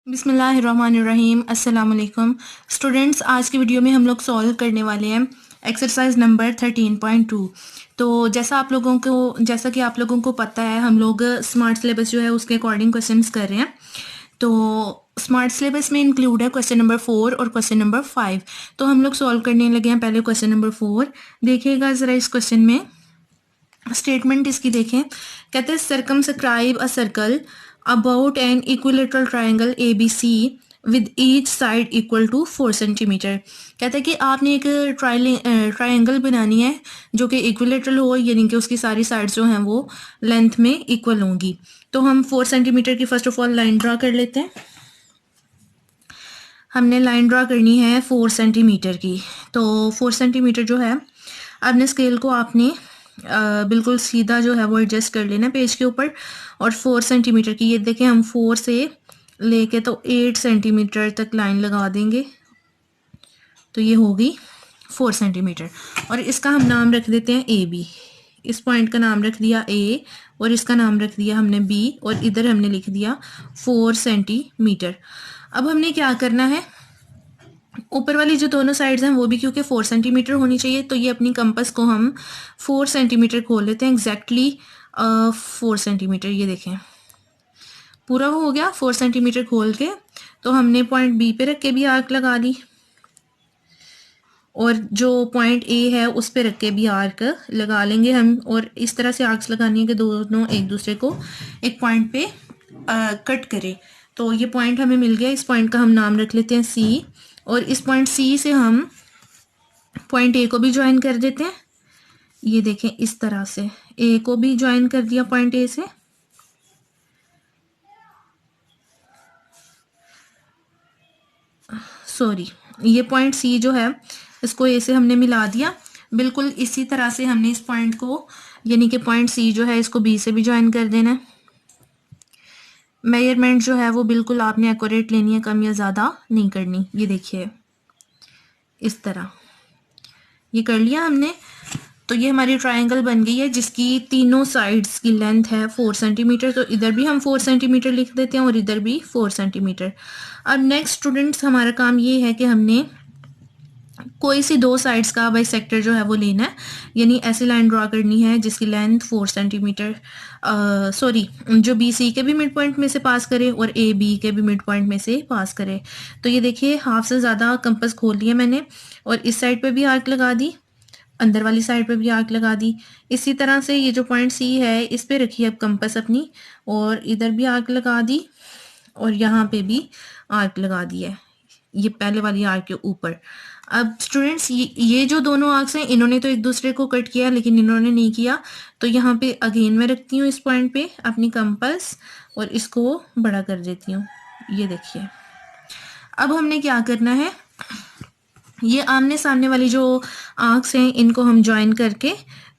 बिस्मिल्लाहिर्रहमानिर्रहीम। अस्सलाम वालेकुम स्टूडेंट्स, आज की वीडियो में हम लोग सॉल्व करने वाले हैं एक्सरसाइज नंबर 13.2। तो जैसा कि आप लोगों को पता है, हम लोग स्मार्ट सिलेबस जो है उसके अकॉर्डिंग क्वेश्चंस कर रहे हैं। तो स्मार्ट सिलेबस में इंक्लूड है क्वेश्चन नंबर 4 और क्वेश्चन नंबर 5। तो हम लोग सॉल्व करने लगे हैं। पहले क्वेश्चन नंबर 4 देखिएगा ज़रा। इस क्वेश्चन में स्टेटमेंट इसकी देखें। कहते हैं circumscribe a circle about an equilateral triangle A B C with each side equal to 4 centimetre. कहते हैं कि आपने एक ट्राइंगल बनानी है जो कि इक्विलेटरल हो, यानी कि उसकी सारी साइड्स जो हैं वो लेंथ में इक्वल होंगी। तो हम 4 सेंटीमीटर की first of all line draw कर लेते हैं। हमने लाइन ड्रा करनी है 4 सेंटीमीटर की। तो 4 सेंटीमीटर जो है, अपने स्केल को आपने बिल्कुल सीधा जो है वो एडजस्ट कर लेना पेज के ऊपर। और 4 सेंटीमीटर की, ये देखें, हम 4 से लेके तो 8 सेंटीमीटर तक लाइन लगा देंगे। तो ये होगी 4 सेंटीमीटर। और इसका हम नाम रख देते हैं ए बी। इस पॉइंट का नाम रख दिया ए और इसका नाम रख दिया हमने बी, और इधर हमने लिख दिया 4 सेंटीमीटर। अब हमने क्या करना है, ऊपर वाली जो दोनों साइड्स हैं वो भी क्योंकि 4 सेंटीमीटर होनी चाहिए, तो ये अपनी कंपास को हम 4 सेंटीमीटर खोल लेते हैं। एग्जैक्टली 4 सेंटीमीटर, ये देखें पूरा हो गया 4 सेंटीमीटर खोल के। तो हमने पॉइंट बी पे रख के भी आर्क लगा ली, और जो पॉइंट ए है उस पे रख के भी आर्क लगा लेंगे हम। और इस तरह से आर्क्स लगानी है कि दोनों एक दूसरे को एक पॉइंट पे कट करे। तो ये पॉइंट हमें मिल गया। इस पॉइंट का हम नाम रख लेते हैं सी, और इस पॉइंट सी से हम पॉइंट ए को भी ज्वाइन कर देते हैं। ये देखें, इस तरह से ए को भी ज्वाइन कर दिया पॉइंट ए से। सॉरी, ये पॉइंट सी जो है इसको ए से हमने मिला दिया। बिल्कुल इसी तरह से हमने इस पॉइंट को, यानी कि पॉइंट सी जो है, इसको बी से भी ज्वाइन कर देना है। मेजरमेंट जो है वो बिल्कुल आपने एक्यूरेट लेनी है, कम या ज़्यादा नहीं करनी। ये देखिए इस तरह ये कर लिया हमने। तो ये हमारी ट्रायंगल बन गई है जिसकी तीनों साइड्स की लेंथ है 4 सेंटीमीटर। तो इधर भी हम 4 सेंटीमीटर लिख देते हैं और इधर भी 4 सेंटीमीटर। अब नेक्स्ट स्टूडेंट्स, हमारा काम ये है कि हमने कोई सी दो साइड्स का बाइसेक्टर जो है वो लेना है, यानी ऐसी लाइन ड्रॉ करनी है जिसकी लेंथ 4 सेंटीमीटर, सॉरी, जो बी सी के भी मिड पॉइंट में से पास करे और ए बी के भी मिड पॉइंट में से पास करे। तो ये देखिए, हाफ से ज़्यादा कंपास खोल लिया मैंने, और इस साइड पे भी आर्क लगा दी, अंदर वाली साइड पे भी आर्क लगा दी। इसी तरह से ये जो पॉइंट सी है इस पे रखिए अब कंपास अपनी, और इधर भी आर्क लगा दी, और यहाँ पे भी आर्क लगा दी है, ये पहले वाली आर्क के ऊपर। अब स्टूडेंट्स, ये जो दोनों आर्क्स हैं इन्होंने तो एक दूसरे को कट किया, लेकिन इन्होंने नहीं किया। तो यहाँ पे अगेन मैं रखती हूँ इस पॉइंट पे अपनी कंपास, और इसको बड़ा कर देती हूँ। ये देखिए, अब हमने क्या करना है, ये आमने सामने वाली जो आर्क्स हैं इनको हम ज्वाइन करके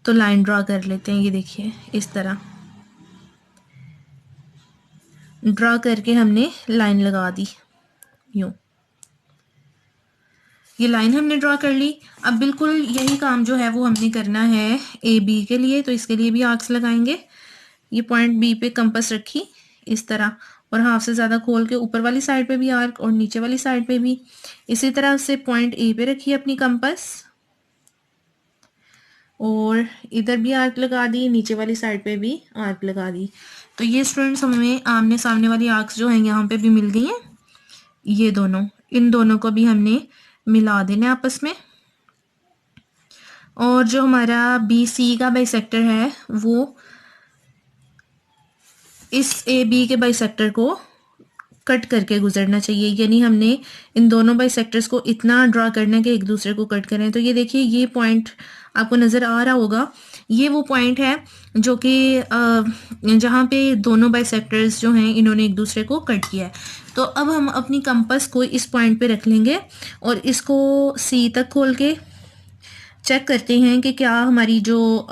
तो लाइन ड्रॉ कर लेते हैं। ये देखिए, इस तरह ड्रॉ करके हमने लाइन लगा दी, यूं ये लाइन हमने ड्रॉ कर ली। अब बिल्कुल यही काम जो है वो हमने करना है ए बी के लिए। तो इसके लिए भी आर्क्स लगाएंगे। ये पॉइंट बी पे कंपास रखी इस तरह, और हाफ से ज़्यादा खोल के ऊपर वाली साइड पे भी आर्क और नीचे वाली साइड पे भी। इसी तरह से पॉइंट ए पे रखी अपनी कंपास, और इधर भी आर्क लगा दी, नीचे वाली साइड पे भी आर्क लगा दी। तो ये स्टूडेंट्स, हमें आमने सामने वाली आर्क्स जो हैं यहाँ पे भी मिल गई हैं। ये दोनों, इन दोनों को भी हमने मिला देना आपस में। और जो हमारा बी सी का बाइसेक्टर है वो इस ए बी के बाइसेक्टर को कट करके गुजरना चाहिए, यानी हमने इन दोनों बाइसेक्टर्स को इतना ड्रॉ करना है कि एक दूसरे को कट करें। तो ये देखिए, ये पॉइंट आपको नज़र आ रहा होगा, ये वो पॉइंट है जो कि जहाँ पे दोनों बाइसेक्टर्स जो हैं इन्होंने एक दूसरे को कट किया है। तो अब हम अपनी कंपास को इस पॉइंट पे रख लेंगे, और इसको सी तक खोल के चेक करते हैं कि क्या हमारी जो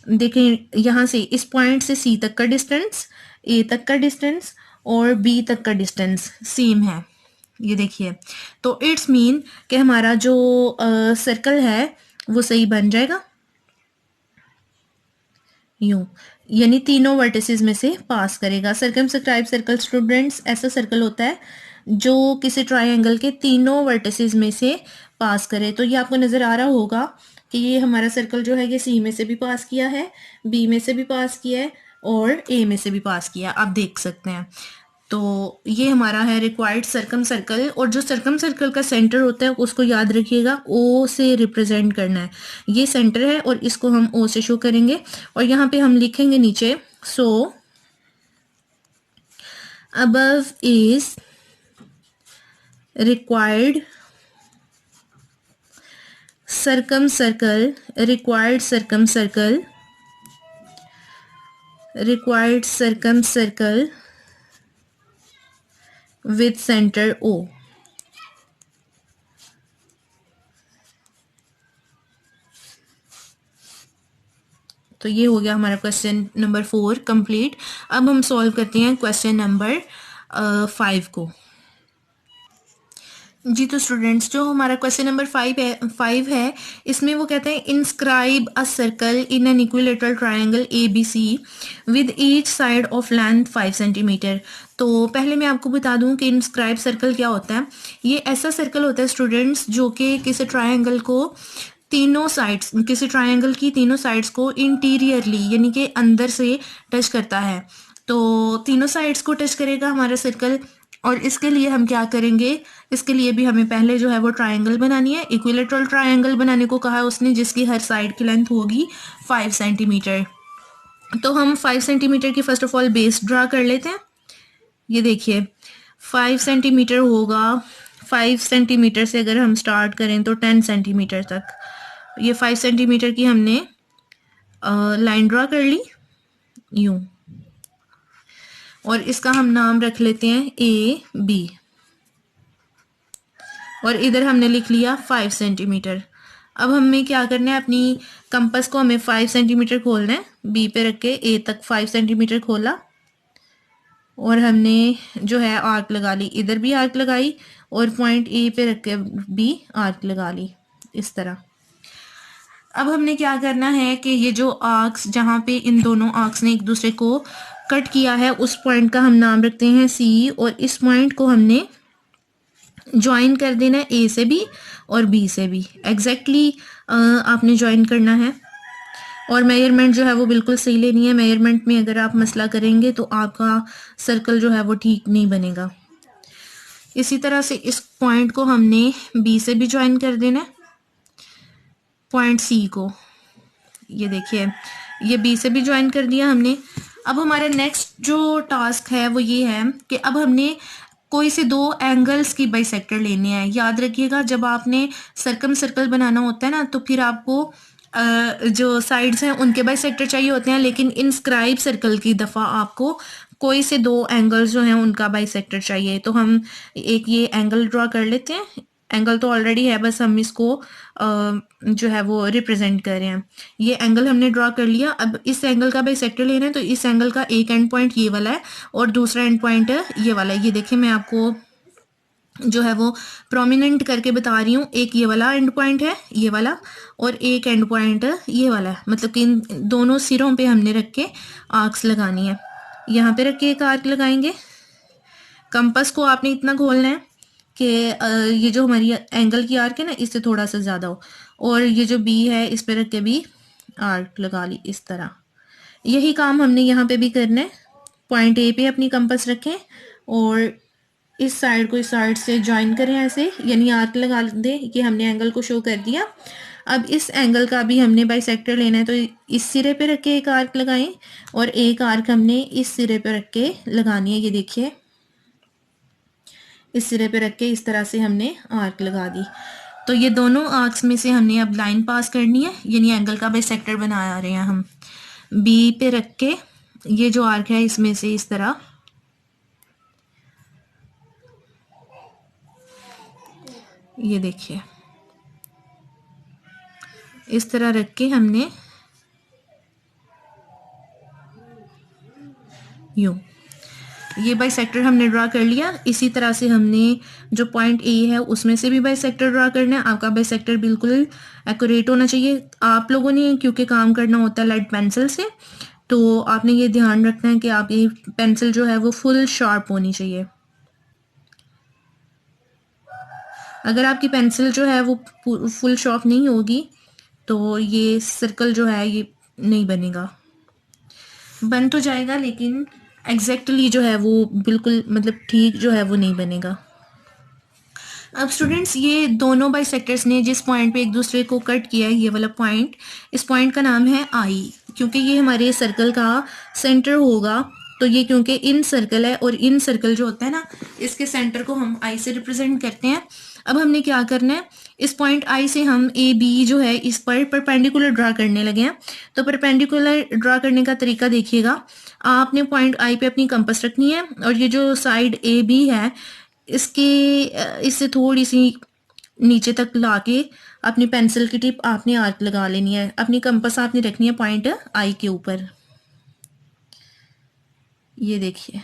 देखें, यहाँ से इस पॉइंट से सी तक का डिस्टेंस, ए तक का डिस्टेंस और बी तक का डिस्टेंस सेम है। ये देखिए, तो इट्स मीन कि हमारा जो सर्कल है वो सही बन जाएगा। यूं, यानी तीनों वर्टिसेस में से पास करेगा। सर्कमस्क्राइब सर्कल स्टूडेंट्स ऐसा सर्कल होता है जो किसी ट्रायंगल के तीनों वर्टिसेस में से पास करे। तो ये आपको नज़र आ रहा होगा कि ये हमारा सर्कल जो है ये सी में से भी पास किया है, बी में से भी पास किया है और ए में से भी पास किया, आप देख सकते हैं। तो ये हमारा है रिक्वायर्ड सर्कम सर्कल। और जो सर्कम सर्कल का सेंटर होता है उसको याद रखिएगा, ओ से रिप्रेजेंट करना है। ये सेंटर है और इसको हम ओ से शो करेंगे और यहाँ पे हम लिखेंगे नीचे so above is required circumcircle, required circumcircle, required circumcircle with center O। तो ये हो गया हमारा क्वेश्चन नंबर 4 कंप्लीट। अब हम सॉल्व करते हैं क्वेश्चन नंबर 5 को। जी तो स्टूडेंट्स जो हमारा क्वेश्चन नंबर 5 है इसमें वो कहते हैं inscribe a circle in an equilateral triangle ABC with each side of length 5 centimetre. तो पहले मैं आपको बता दूं कि इंस्क्राइब सर्कल क्या होता है। ये ऐसा सर्कल होता है स्टूडेंट्स जो कि किसी ट्रायंगल को तीनों साइड्स, किसी ट्रायंगल की तीनों साइड्स को इंटीरियरली यानी कि अंदर से टच करता है। तो तीनों साइड्स को टच करेगा हमारा सर्कल। और इसके लिए हम क्या करेंगे, इसके लिए भी हमें पहले जो है वो ट्रायंगल बनानी है। इक्विलेटरल ट्रायंगल बनाने को कहा है उसने जिसकी हर साइड की लेंथ होगी 5 सेंटीमीटर। तो हम 5 सेंटीमीटर की first of all base draw कर लेते हैं। ये देखिए 5 सेंटीमीटर होगा, 5 सेंटीमीटर से अगर हम स्टार्ट करें तो 10 सेंटीमीटर तक। ये 5 सेंटीमीटर की हमने लाइन ड्रा कर ली यूं, और इसका हम नाम रख लेते हैं AB। और इधर हमने लिख लिया 5 सेंटीमीटर। अब हमें क्या करना है, अपनी कंपास को हमें 5 सेंटीमीटर खोलना है। बी पे रख के ए तक 5 सेंटीमीटर खोला और हमने जो है आर्क लगा ली, इधर भी आर्क लगाई और पॉइंट ए पे रख के भी आर्क लगा ली इस तरह। अब हमने क्या करना है कि ये जो आर्क्स जहाँ पे इन दोनों आर्क्स ने एक दूसरे को कट किया है उस पॉइंट का हम नाम रखते हैं C और इस पॉइंट को हमने ज्वाइन कर देना है A से भी और B से भी। एग्जैक्टली आपने ज्वाइन करना है और मेजरमेंट जो है वो बिल्कुल सही लेनी है। मेजरमेंट में अगर आप मसला करेंगे तो आपका सर्कल जो है वो ठीक नहीं बनेगा। इसी तरह से इस पॉइंट को हमने B से भी ज्वाइन कर देना है, पॉइंट C को। ये देखिए ये B से भी ज्वाइन कर दिया हमने। अब हमारा नेक्स्ट जो टास्क है वो ये है कि अब हमने कोई से दो एंगल्स की बाइसेक्टर लेने हैं। याद रखिएगा जब आपने सर्कम सर्कल बनाना होता है ना तो फिर आपको जो साइड्स हैं उनके बाइसेक्टर चाहिए होते हैं, लेकिन इंस्क्राइब सर्कल की दफ़ा आपको कोई से दो एंगल्स जो हैं उनका बाइसेक्टर चाहिए। तो हम एक ये एंगल ड्रॉ कर लेते हैं। एंगल तो ऑलरेडी है, बस हम इसको जो है वो रिप्रेजेंट कर रहे हैं। ये एंगल हमने ड्रॉ कर लिया। अब इस एंगल का बाइसेक्टर लेना है तो इस एंगल का एक एंड पॉइंट ये वाला है और दूसरा एंड पॉइंट ये वाला है। ये देखिए मैं आपको जो है वो प्रोमिनेंट करके बता रही हूँ। एक ये वाला एंड पॉइंट है ये वाला और एक एंड पॉइंट ये वाला है। मतलब कि इन दोनों सिरों पे हमने रख के आर्क्स लगानी है। यहाँ पे रख के एक आर्क लगाएंगे। कंपास को आपने इतना खोलना है कि ये जो हमारी एंगल की आर्क है ना इससे थोड़ा सा ज़्यादा हो, और ये जो बी है इस पे रख के भी आर्क लगा ली इस तरह। यही काम हमने यहाँ पे भी करना है। पॉइंट ए पे अपनी कंपास रखें और इस साइड को इस साइड से ज्वाइन करें ऐसे, यानी आर्क लगा दें। ये हमने एंगल को शो कर दिया। अब इस एंगल का भी हमने बाइसेक्टर लेना है तो इस सिरे पे रख के एक आर्क लगाएं और एक आर्क हमने इस सिरे पे रख के लगानी है। ये देखिए इस सिरे पे रख के इस तरह से हमने आर्क लगा दी। तो ये दोनों आर्क्स में से हमने अब लाइन पास करनी है, यानी एंगल का बाइसेक्टर बना रहे हैं हम। बी पे रख के ये जो आर्क है इसमें से इस तरह ये देखिए इस तरह रख के हमने यूं ये बाइसेक्टर हमने ड्रा कर लिया। इसी तरह से हमने जो पॉइंट ए है उसमें से भी बाइसेक्टर ड्रा करना है। आपका बाइसेक्टर बिल्कुल एक्यूरेट होना चाहिए। आप लोगों ने क्योंकि काम करना होता है लेड पेंसिल से, तो आपने ये ध्यान रखना है कि आपकी पेंसिल जो है वो फुल शार्प होनी चाहिए। अगर आपकी पेंसिल जो है वो फुल शार्प नहीं होगी तो ये सर्कल जो है ये नहीं बनेगा। बन तो जाएगा लेकिन एग्जैक्टली जो है वो बिल्कुल मतलब ठीक जो है वो नहीं बनेगा। अब स्टूडेंट्स ये दोनों बाइसेक्टर्स ने जिस पॉइंट पे एक दूसरे को कट किया है, ये वाला पॉइंट, इस पॉइंट का नाम है आई, क्योंकि ये हमारे सर्कल का सेंटर होगा। तो ये क्योंकि इन सर्कल है और इन सर्कल जो होता है ना, इसके सेंटर को हम आई से रिप्रेजेंट करते हैं। अब हमने क्या करना है, इस पॉइंट आई से हम ए बी जो है इस पर परपेंडिकुलर ड्रा करने लगे हैं। तो परपेंडिकुलर ड्रा करने का तरीका देखिएगा, आपने पॉइंट आई पे अपनी कंपास रखनी है और ये जो साइड ए बी है इससे थोड़ी सी नीचे तक लाके अपनी पेंसिल की टिप आपने आर्क लगा लेनी है। अपनी कंपास आपने रखनी है पॉइंट आई के ऊपर, ये देखिए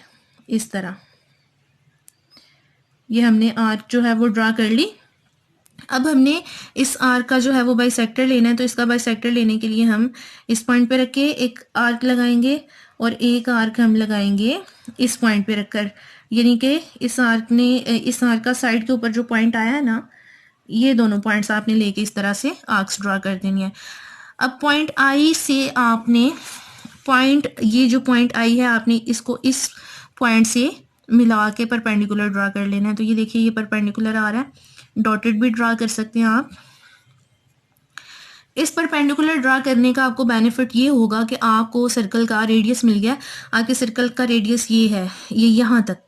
इस तरह ये हमने आर्क जो है वो ड्रा कर ली। अब हमने इस आर्क का जो है वो बाइसेक्टर लेना है, तो इसका बाइसेक्टर लेने के लिए हम इस पॉइंट पे रख के एक आर्क लगाएंगे और एक आर्क हम लगाएंगे इस पॉइंट पे रखकर, यानी कि इस आर्क का साइड के ऊपर जो पॉइंट आया है ना, ये दोनों पॉइंट्स आपने लेके इस तरह से आर्क्स ड्रा कर देनी है। अब पॉइंट आई से आपने ये जो पॉइंट आई है आपने इसको इस पॉइंट से मिला के परपेंडिकुलर ड्रा कर लेना है। तो ये देखिए ये परपेंडिकुलर आ रहा है, डॉटेड भी ड्रा कर सकते हैं आप। इस परपेंडिकुलर ड्रा करने का आपको बेनिफिट ये होगा कि आपको सर्कल का रेडियस मिल गया। आपके सर्कल का रेडियस ये है, ये यहाँ तक,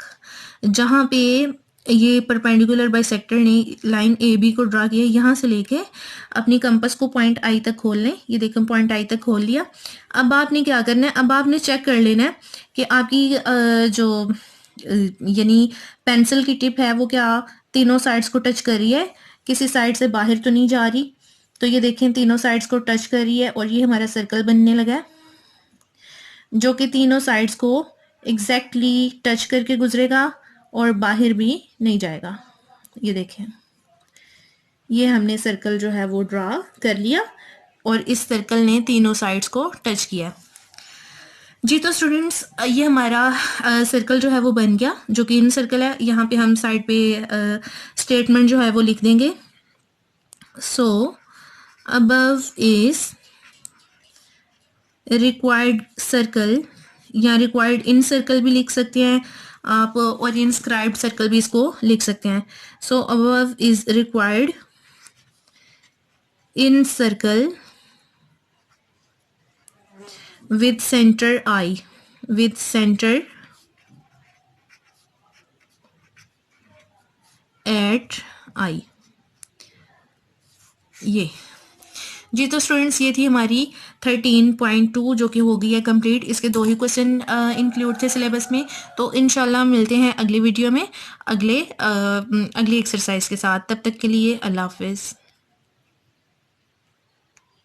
जहाँ पे ये परपेंडिकुलर बाइसेक्टर ने लाइन ए बी को ड्रा किया, यहाँ से लेके अपनी कंपास को पॉइंट आई तक खोल लें। ये देखें पॉइंट आई तक खोल लिया। अब आपने क्या करना है, अब आपने चेक कर लेना है कि आपकी यानी पेंसिल की टिप है वो क्या तीनों साइड्स को टच कर रही है, किसी साइड से बाहर तो नहीं जा रही। तो ये देखें तीनों साइड्स को टच कर रही है और ये हमारा सर्कल बनने लगा है, जो कि तीनों साइड्स को एग्जैक्टली टच करके गुजरेगा और बाहर भी नहीं जाएगा। ये देखें ये हमने सर्कल जो है वो ड्रा कर लिया और इस सर्कल ने तीनों साइड्स को टच किया जी। तो स्टूडेंट्स ये हमारा सर्कल जो है वो बन गया, जो कि इन सर्कल है। यहाँ पे हम साइड पे स्टेटमेंट जो है वो लिख देंगे। सो अबव इज रिक्वायर्ड सर्कल, या रिक्वायर्ड इन सर्कल भी लिख सकते हैं आप और इंस्क्राइब्ड सर्कल भी इसको लिख सकते हैं। So above is required incircle with center I, with center at I। ये जी। तो स्टूडेंट्स ये थी हमारी 13.2 जो कि हो गई है कंप्लीट। इसके 2 ही क्वेश्चन इंक्लूड थे सिलेबस में। तो इंशाल्लाह मिलते हैं अगली वीडियो में अगली एक्सरसाइज के साथ। तब तक के लिए अल्लाह हाफिज़।